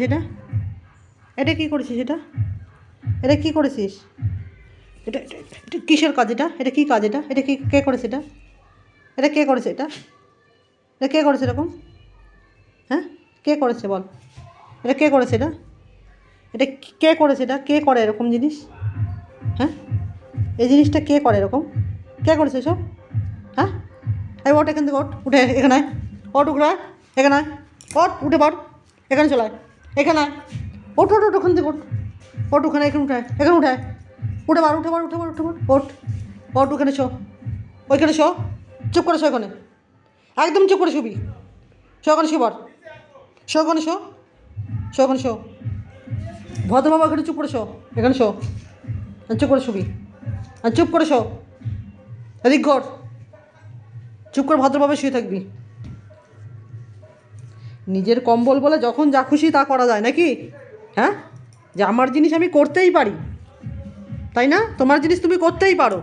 সেটা এটা কী করেছিস? এটা কী করেছিস? এটা এটা এটা কিসের কাজ? এটা কী কাজ? এটা কি কে করেছে? এটা কে করেছে? এটা কে করেছে এরকম? হ্যাঁ, কে করেছে বল? এটা কে করেছে? এটা কে করেছে? কে করে এরকম জিনিস? হ্যাঁ, এই জিনিসটা কে করে এরকম? কে করেছে এসব? হ্যাঁ, এই ওঠ এখান থেকে, ওঠ, উঠে এখানে আয়, ওঠ, উঠে আয়, এখানে আয়, ওঠ, উঠে পড়, এখানে চলে আয়, এখানে আয়, ওঠ, ওঠ, ওঠ, ওখান থেকে ওঠ, ওঠ, ওখানে, এখানে উঠে আয়, এখানে উঠে আয়, উঠে পার, উঠে পার, উঠে পার, উঠে পার, ওঠ, ওঠ, ওখানে শো, ওইখানে শো, চুপ করে শো ওখানে, একদম চুপ করে শুবি, শো ওখানে, শো পর, শো ওখানে, শো, শো ওখানে, শো, ভদ্রবাবা ওখানে চুপ করে শো, এখানে শো, চুপ করে শুবি, আর চুপ করে শো, এদিক ঘর, চুপ করে ভদ্রভাবে শুয়ে থাকবি। নিজের কম্বল বলে যখন যা খুশি তা করা যায় নাকি? হ্যাঁ, যে আমার জিনিস আমি করতেই পারি, তাই না? তোমার জিনিস তুমি করতেই পারো।